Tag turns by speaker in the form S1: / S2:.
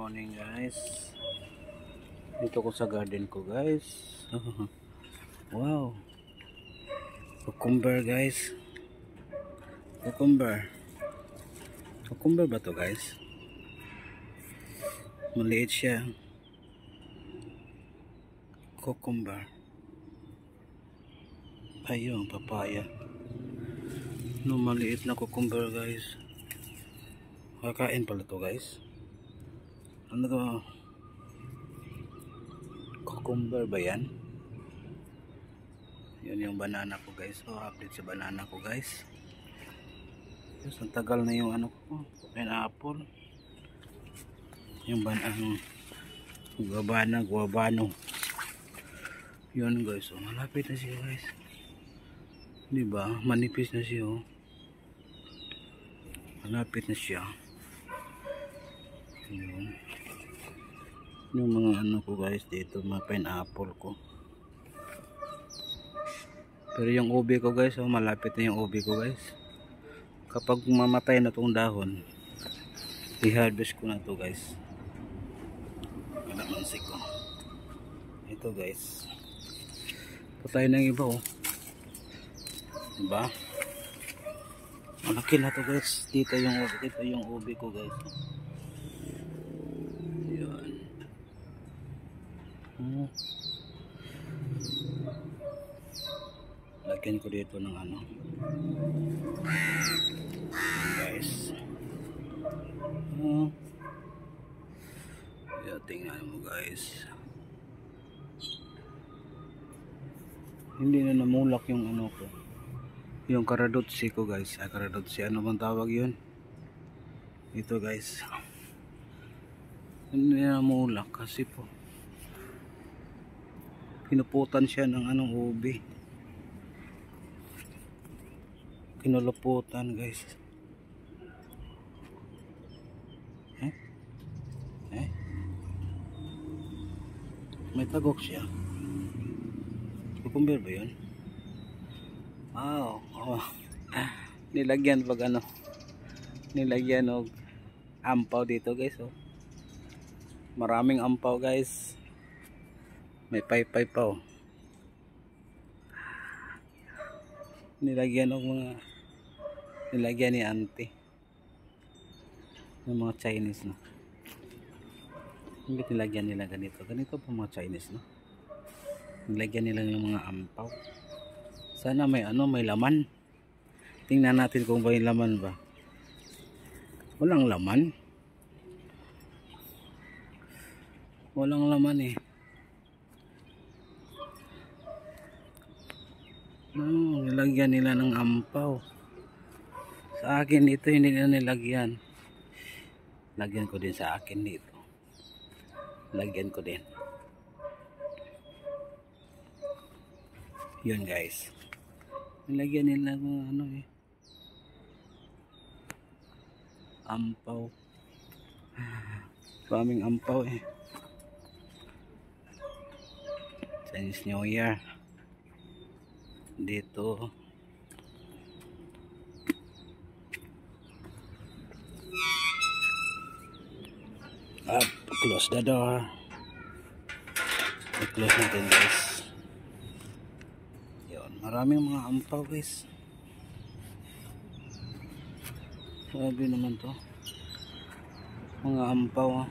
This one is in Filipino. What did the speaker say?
S1: morning guys. Dito ko sa garden ko guys. Wow. Cucumber guys. Cucumber. Cucumber ba to guys? Maliit siya. Cucumber. Ayun, papaya. No, maliit na cucumber guys. Kakain pala to guys. Ano to? Cucumber ba yan? Yun yung banana ko guys. So update sa banana ko guys. Yes, ang tagal na yung ano ko, pineapple. Yung banana, guabano. Yun guys, so malapit na siya guys. Diba? Manipis na siya oh. Malapit na siya. Yun. Yung mga ano ko guys dito, mga pineapple ko. Pero yung ubi ko guys, oh, malapit na yung ubi ko guys. Kapag mamatay na tong dahon, i-harvest ko na to guys. Kalamansi ko. Ito guys. Patay na yung iba oh. Diba? Malaki na to guys. Dito yung ubi ko guys. Yan. Lagyan ko dito ng ano. Guys. Tingnan mo guys. Hindi na namulak yung ano ko. Yung karadotsi ko guys. Karadotsi. Ano bang tawag yun? Ito guys. Hindi na namulak kasi po. Pinuputan siya ng anong ubi. Kinuluputan guys. May tagok siya. Cucumber ba yun? Wow. Oh. Nilagyan pag ano. Nilagyan og ampaw dito guys oh. Maraming ampaw guys. May paypay pa oh. Nilagyan og mga nilagyan ni auntie. Ng mga Chinese no. Hindi nilagyan nila ganito. Ganito pa mga Chinese no. Nilagyan nila yung mga ampaw. Sana may ano, may laman. Tingnan natin kung may laman ba. Walang laman. Walang laman eh. No, nilagyan nila ng ampaw. Sa akin dito hindi nila nilagyan. Lagyan ko din sa akin dito. Lagyan ko din. Yun guys. Nilagyan nila ng ano eh. Ampaw. Maraming ampaw eh. Chinese New Year. Dito. Up, close the door. I-close natin guys. Yun, maraming mga ampaw guys. Sabi naman to. Mga ampaw.